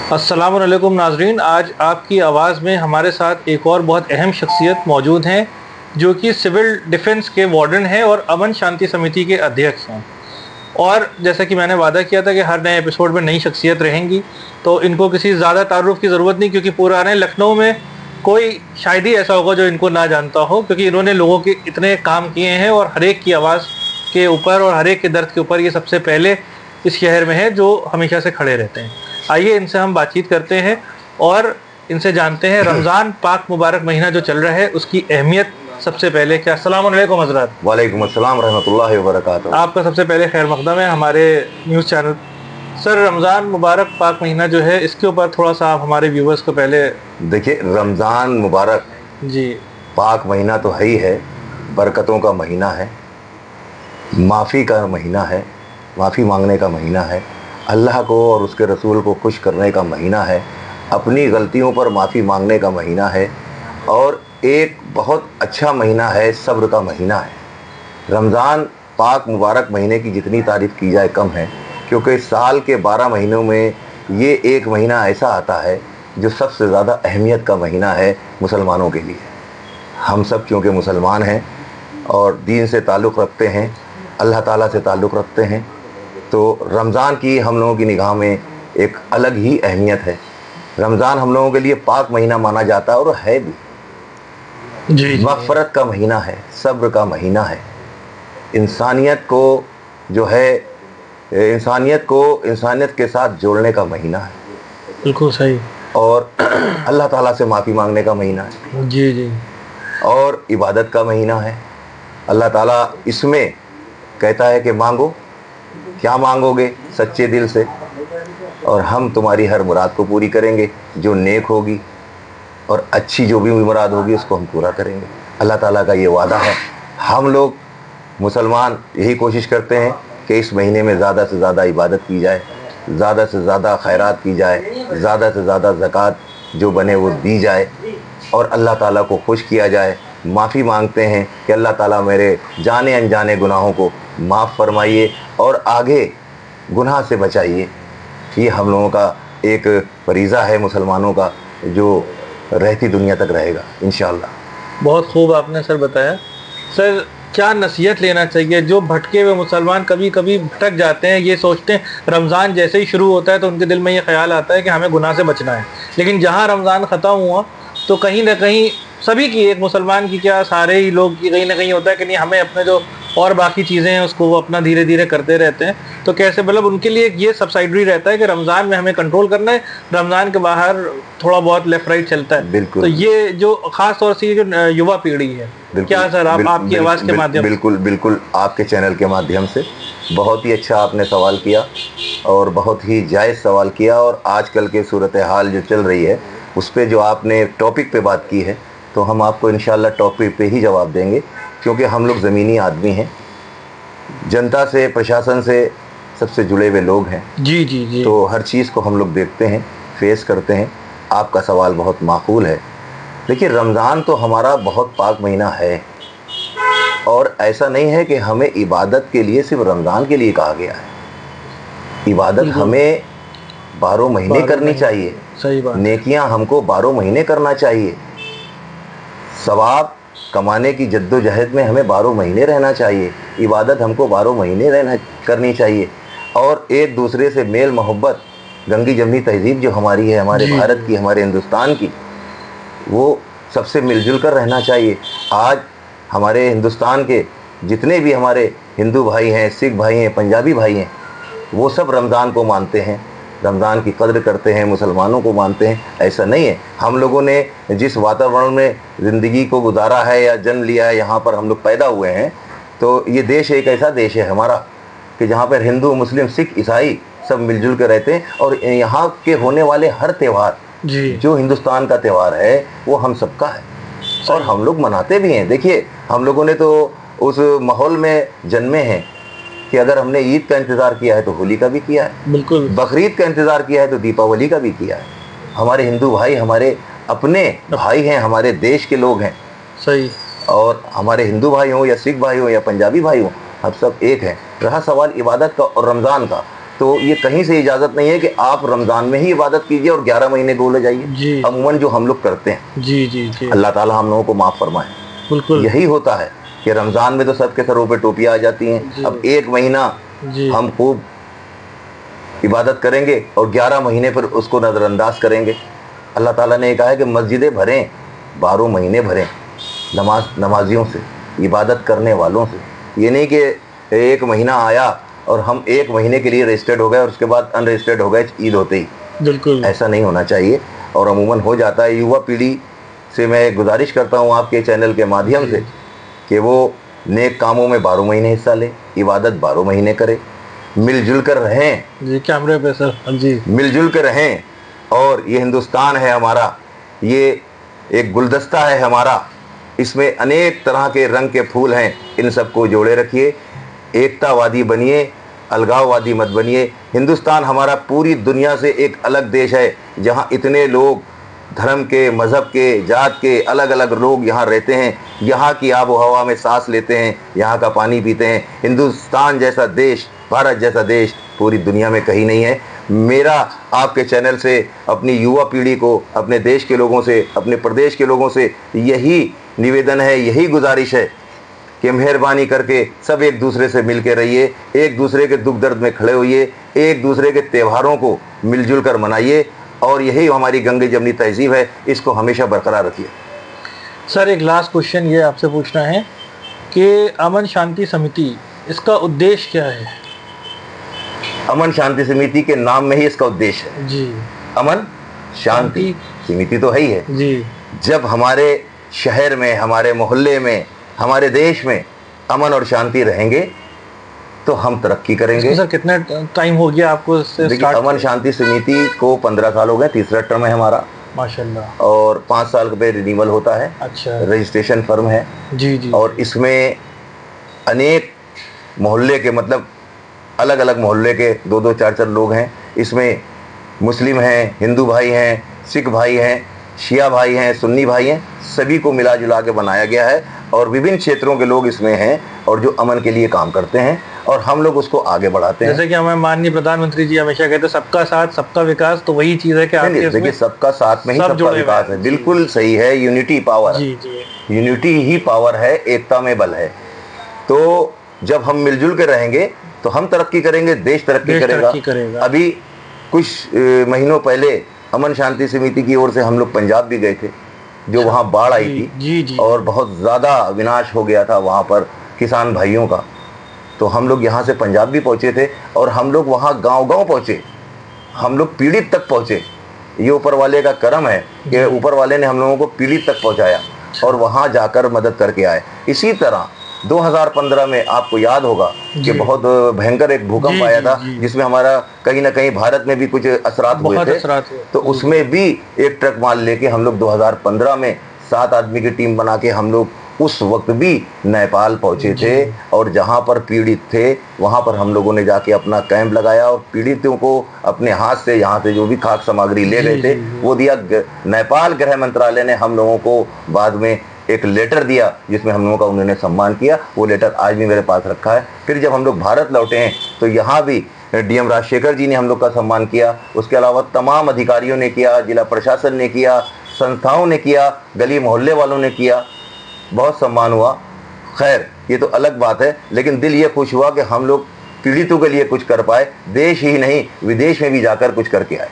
अस्सलामु अलैकुम नाजरीन, आज आपकी आवाज़ में हमारे साथ एक और बहुत अहम शख्सियत मौजूद हैं जो कि सिविल डिफेंस के वार्डन हैं और अमन शांति समिति के अध्यक्ष हैं। और जैसा कि मैंने वादा किया था कि हर नए एपिसोड में नई शख्सियत रहेंगी, तो इनको किसी ज़्यादा तारुफ की ज़रूरत नहीं, क्योंकि पुराने लखनऊ में कोई शायद ही ऐसा होगा जो इनको ना जानता हो, क्योंकि इन्होंने लोगों के इतने काम किए हैं और हर एक की आवाज़ के ऊपर और हर एक के दर्द के ऊपर ये सबसे पहले इस शहर में है जो हमेशा से खड़े रहते हैं। आइए इनसे हम बातचीत करते हैं और इनसे जानते हैं रमज़ान पाक मुबारक महीना जो चल रहा है उसकी अहमियत सबसे पहले क्या। अस्सलाम वालेकुम हज़रात। वालेकुम अस्सलाम रहमतुल्लाहि व बरकातहू। आपका सबसे पहले खैर मकदम है हमारे न्यूज़ चैनल। सर, रमज़ान मुबारक पाक महीना जो है इसके ऊपर थोड़ा सा आप हमारे व्यूवर्स को पहले। देखिए, रमज़ान मुबारक जी। पाक महीना तो है ही है, बरकतों का महीना है, माफ़ी का महीना है, माफ़ी मांगने का महीना है, अल्लाह को और उसके रसूल को खुश करने का महीना है, अपनी गलतियों पर माफ़ी मांगने का महीना है, और एक बहुत अच्छा महीना है, सब्र का महीना है। रमज़ान पाक मुबारक महीने की जितनी तारीफ़ की जाए कम है, क्योंकि साल के 12 महीनों में ये एक महीना ऐसा आता है जो सबसे ज़्यादा अहमियत का महीना है मुसलमानों के लिए। हम सब क्योंकि मुसलमान हैं और दीन से ताल्लुक़ रखते हैं, अल्लाह ताला से ताल्लुक़ रखते हैं, तो रमज़ान की हम लोगों की निगाह में एक अलग ही अहमियत है। रमज़ान हम लोगों के लिए पाक महीना माना जाता है और है भी। जी। मग़फ़रत का महीना है, सब्र का महीना है, इंसानियत को जो है इंसानियत के साथ जोड़ने का महीना है, बिल्कुल सही। और अल्लाह ताला से माफ़ी मांगने का महीना है, जी जी। और इबादत का महीना है। अल्लाह ताला इसमें कहता है कि मांगो, क्या मांगोगे सच्चे दिल से, और हम तुम्हारी हर मुराद को पूरी करेंगे, जो नेक होगी और अच्छी जो भी मुराद होगी उसको हम पूरा करेंगे। अल्लाह ताला का ये वादा है। हम लोग मुसलमान यही कोशिश करते हैं कि इस महीने में ज़्यादा से ज़्यादा इबादत की जाए, ज़्यादा से ज़्यादा खैरात की जाए, ज़्यादा से ज़्यादा ज़कात जो बने वो दी जाए, और अल्लाह ताला को खुश किया जाए। माफ़ी मांगते हैं कि अल्लाह ताला मेरे जाने अनजाने गुनाहों को माफ़ फरमाइए और आगे गुनाह से बचाइए। ये हम लोगों का एक फरीज़ा है मुसलमानों का, जो रहती दुनिया तक रहेगा इंशाअल्लाह। बहुत खूब आपने सर बताया। सर, क्या नसीहत लेना चाहिए जो भटके हुए मुसलमान कभी कभी भटक जाते हैं, ये सोचते हैं रमज़ान जैसे ही शुरू होता है तो उनके दिल में ये ख्याल आता है कि हमें गुनाह से बचना है, लेकिन जहाँ रमज़ान ख़त्म हुआ तो कहीं ना कहीं सभी की, एक मुसलमान की क्या सारे ही लोग की, कहीं ना कहीं होता है कि नहीं हमें अपने जो और बाकी चीज़ें हैं उसको वो अपना धीरे धीरे करते रहते हैं। तो कैसे, मतलब उनके लिए ये सब्सिडरी रहता है कि रमज़ान में हमें कंट्रोल करना है, रमज़ान के बाहर थोड़ा बहुत लेफ्ट राइट चलता है। बिल्कुल। तो ये जो ख़ास तौर से ये जो युवा पीढ़ी है, क्या सर आप आपकी आवाज़ के माध्यम से। बिल्कुल बिल्कुल, आपके चैनल के माध्यम से बहुत ही अच्छा आपने सवाल किया और बहुत ही जायज़ सवाल किया, और आजकल के सूरत हाल जो चल रही है उस पर जो आपने टॉपिक पे बात की है, तो हम आपको इंशाल्लाह टॉपिक पे ही जवाब देंगे, क्योंकि हम लोग ज़मीनी आदमी हैं, जनता से, प्रशासन से सबसे जुड़े हुए लोग हैं। जी जी जी। तो हर चीज़ को हम लोग देखते हैं, फेस करते हैं। आपका सवाल बहुत माकूल है। देखिए, रमज़ान तो हमारा बहुत पाक महीना है, और ऐसा नहीं है कि हमें इबादत के लिए सिर्फ रमज़ान के लिए कहा गया है। इबादत हमें 12 महीने करनी चाहिए। सही बात। नेकियां हमको 12 महीने करना चाहिए। सवाब कमाने की जद्दोजहद में हमें 12 महीने रहना चाहिए। इबादत हमको 12 महीने करनी चाहिए, और एक दूसरे से मेल मोहब्बत, गंगी जमनी तहजीब जो हमारी है, हमारे भारत की, हमारे हिंदुस्तान की, वो सबसे मिलजुल कर रहना चाहिए। आज हमारे हिंदुस्तान के जितने भी हमारे हिंदू भाई हैं, सिख भाई हैं, पंजाबी भाई हैं, वो सब रमज़ान को मानते हैं, रमज़ान की कद्र करते हैं, मुसलमानों को मानते हैं। ऐसा नहीं है। हम लोगों ने जिस वातावरण में ज़िंदगी को गुजारा है या जन्म लिया है, यहाँ पर हम लोग पैदा हुए हैं, तो ये देश एक ऐसा देश है हमारा कि जहाँ पर हिंदू, मुस्लिम, सिख, ईसाई सब मिलजुल कर रहते हैं, और यहाँ के होने वाले हर त्यौहार जो हिंदुस्तान का त्यौहार है वो हम सबका है, और हम लोग मनाते भी हैं। देखिए, हम लोगों ने तो उस माहौल में जन्मे हैं कि अगर हमने ईद का इंतज़ार किया है तो होली का भी किया है, बिल्कुल। बकरीद का इंतज़ार किया है तो दीपावली का भी किया है। हमारे हिंदू भाई हमारे अपने भाई हैं, हमारे देश के लोग हैं। सही। और हमारे हिंदू भाई हों या सिख भाई हों या पंजाबी भाई हों, हम सब एक हैं। रहा सवाल इबादत का और रमज़ान का, तो ये कहीं से इजाज़त नहीं है कि आप रमज़ान में ही इबादत कीजिए और 11 महीने गोले जाइए। अमूमन जो हम लोग करते हैं, जी जी जी, अल्लाह ताला हम लोगों को माफ़ फरमाए। बिल्कुल यही होता है कि रमज़ान में तो सबके सरों पे टोपियाँ आ जाती हैं। अब 1 महीना हम खूब इबादत करेंगे और 11 महीने पर उसको नज़रअंदाज करेंगे। अल्लाह ताला ने कहा है कि मस्जिदें भरें, 12 महीने भरें नमाजियों से, इबादत करने वालों से। ये नहीं कि 1 महीना आया और हम 1 महीने के लिए रजिस्टर्ड हो गए और उसके बाद अनरजिस्टर्ड हो गए ईद होते ही। बिल्कुल ऐसा नहीं होना चाहिए और अमूमन हो जाता है। युवा पीढ़ी से मैं गुजारिश करता हूँ आपके चैनल के माध्यम से कि वो नेक कामों में 12 महीने हिस्सा ले, इबादत 12 महीने करे, मिलजुल कर रहें जी। कैमरे पे सर, जी, मिलजुल कर रहें। और ये हिंदुस्तान है हमारा, ये एक गुलदस्ता है हमारा, इसमें अनेक तरह के रंग के फूल हैं। इन सबको जोड़े रखिए, एकतावादी बनिए, अलगाववादी मत बनिए। हिंदुस्तान हमारा पूरी दुनिया से एक अलग देश है, जहाँ इतने लोग धर्म के, मज़हब के, जात के अलग अलग लोग यहाँ रहते हैं, यहाँ की आबो हवा में सांस लेते हैं, यहाँ का पानी पीते हैं। हिंदुस्तान जैसा देश, भारत जैसा देश पूरी दुनिया में कहीं नहीं है। मेरा आपके चैनल से अपनी युवा पीढ़ी को, अपने देश के लोगों से, अपने प्रदेश के लोगों से यही निवेदन है, यही गुजारिश है कि मेहरबानी करके सब एक दूसरे से मिल के रहिए, एक दूसरे के दुख दर्द में खड़े होइए, एक दूसरे के त्योहारों को मिलजुल कर मनाइए और यही हमारी गंगे जमनी तहजीब है, इसको हमेशा बरकरार रखिए। सर एक लास्ट क्वेश्चन ये आपसे पूछना है कि अमन शांति समिति, इसका उद्देश्य क्या है? अमन शांति समिति के नाम में ही इसका उद्देश्य है जी, अमन शांति समिति तो है ही है जी। जब हमारे शहर में, हमारे मोहल्ले में, हमारे देश में अमन और शांति रहेंगे तो हम तरक्की करेंगे। सर कितना टाइम हो गया आपको इससे देखिए, अमन शांति समिति को 15 साल हो गए, तीसरा टर्म है हमारा माशाल्लाह, और 5 साल पे रिन्यूअल होता है। अच्छा, रजिस्ट्रेशन फर्म है जी जी। और इसमें अनेक मोहल्ले के, मतलब अलग अलग मोहल्ले के 2-2 4-4 लोग हैं। इसमें मुस्लिम हैं, हिंदू भाई हैं, सिख भाई हैं, शिया भाई हैं, सुन्नी भाई हैं, सभी को मिला जुला के बनाया गया है और विभिन्न क्षेत्रों के लोग इसमें हैं और जो अमन के लिए काम करते हैं और हम लोग उसको आगे बढ़ाते हैं। जैसे कि हमें माननीय प्रधानमंत्री जी हमेशा कहते हैं सबका साथ सबका विकास, तो वही चीज़ है कि आपके देखिए, सबका साथ में ही सबका विकास है। बिल्कुल सही है, यूनिटी पावर, जी जी, यूनिटी ही पावर है, एकता में बल है। तो जब हम मिलजुल के रहेंगे तो हम तरक्की करेंगे, देश तरक्की करेगा। अभी कुछ महीनों पहले अमन शांति समिति की ओर से हम लोग पंजाब भी गए थे, जो वहाँ बाढ़ आई थी जी जी, और बहुत ज़्यादा विनाश हो गया था वहाँ पर किसान भाइयों का। तो हम लोग यहाँ से पंजाब भी पहुँचे थे और हम लोग वहाँ गांव-गांव पहुँचे, हम लोग पीड़ित तक पहुँचे। ये ऊपर वाले का करम है कि ऊपर वाले ने हम लोगों को पीड़ित तक पहुँचाया और वहाँ जाकर मदद करके आए। इसी तरह 2015 में आपको याद होगा कि बहुत भयंकर एक भूकंप आया था, जिसमें हमारा कहीं ना कहीं भारत में भी कुछ असरात हुए थे। तो उसमें भी एक ट्रक माल लेके हम लोग 2015 में 7 आदमी की टीम बना के हम लोग उस वक्त भी नेपाल पहुंचे थे और जहां पर पीड़ित थे वहां पर हम लोगों ने जाके अपना कैंप लगाया और पीड़ितों को अपने हाथ से यहाँ से जो भी खाक सामग्री ले गए थे वो दिया। नेपाल गृह मंत्रालय ने हम लोगों को बाद में एक लेटर दिया जिसमें हम लोगों का उन्होंने सम्मान किया। वो लेटर आज भी मेरे पास रखा है। फिर जब हम लोग भारत लौटे हैं तो यहाँ भी DM राजशेखर जी ने हम लोग का सम्मान किया। उसके अलावा तमाम अधिकारियों ने किया, जिला प्रशासन ने किया, संस्थाओं ने किया, गली मोहल्ले वालों ने किया, बहुत सम्मान हुआ। खैर ये तो अलग बात है, लेकिन दिल ये खुश हुआ कि हम लोग पीड़ितों के लिए कुछ कर पाए, देश ही नहीं विदेश में भी जाकर कुछ करके आए।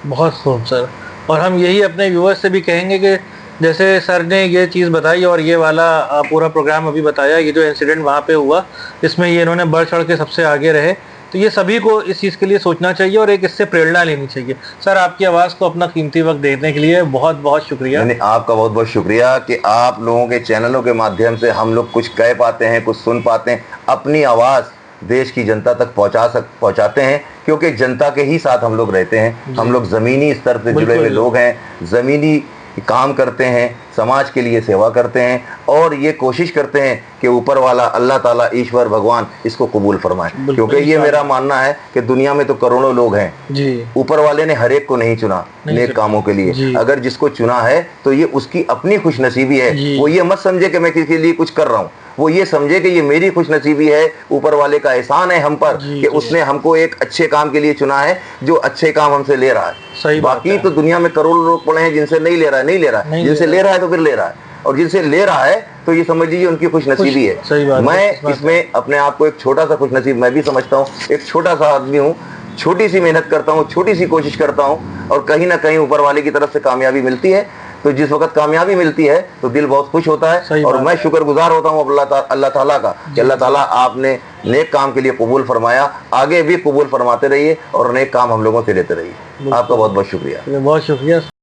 बहुत खूब सर। और हम यही अपने व्यूअर्स से भी कहेंगे कि जैसे सर ने ये चीज़ बताई और ये वाला पूरा प्रोग्राम अभी बताया, ये जो इंसिडेंट वहाँ पे हुआ इसमें ये इन्होंने बढ़ चढ़ के सबसे आगे रहे, तो ये सभी को इस चीज़ के लिए सोचना चाहिए और एक इससे प्रेरणा लेनी चाहिए। सर आपकी आवाज़ को अपना कीमती वक्त देने के लिए बहुत बहुत शुक्रिया। आपका बहुत बहुत शुक्रिया कि आप लोगों के चैनलों के माध्यम से हम लोग कुछ कह पाते हैं, कुछ सुन पाते हैं, अपनी आवाज़ देश की जनता तक पहुंचाते हैं, क्योंकि जनता के ही साथ हम लोग रहते हैं। हम लोग ज़मीनी स्तर से जुड़े हुए लोग हैं, ज़मीनी काम करते हैं, समाज के लिए सेवा करते हैं और ये कोशिश करते हैं कि ऊपर वाला अल्लाह ताला, ईश्वर भगवान इसको कबूल फरमाए। क्योंकि ये मेरा मानना है कि दुनिया में तो करोड़ों लोग हैं, ऊपर वाले ने हर एक को नहीं चुना नेक कामों के लिए। अगर जिसको चुना है तो ये उसकी अपनी खुशनसीबी है। वो ये मत समझे कि मैं किसी के लिए कुछ कर रहा हूँ, वो ये समझे कि ये मेरी खुशनसीबी है, ऊपर वाले का एहसान है हम पर कि उसने हमको एक अच्छे काम के लिए चुना है, जो अच्छे काम हमसे ले रहा है। सही बात बाकी है। तो दुनिया में करोड़ों लोग पड़े हैं जिनसे नहीं ले रहा है, जिनसे ले रहा है तो फिर ले रहा है, और जिनसे ले रहा है तो ये समझ लीजिए उनकी खुशनसीबी है। सही बात है, मैं इसमें अपने आप को एक छोटा सा खुशनसीब मैं भी समझता हूँ, एक छोटा सा आदमी हूँ, छोटी सी मेहनत करता हूँ, छोटी सी कोशिश करता हूँ, और कहीं ना कहीं ऊपर वाले की तरफ से कामयाबी मिलती है। तो जिस वक्त कामयाबी मिलती है तो दिल बहुत खुश होता है, और मैं शुक्रगुजार होता हूँ अल्लाह ताला का कि अल्लाह ताला आपने नेक काम के लिए कबूल फरमाया, आगे भी कबूल फरमाते रहिए और नेक काम हम लोगों से लेते रहिए। आपका बहुत बहुत शुक्रिया। बहुत शुक्रिया।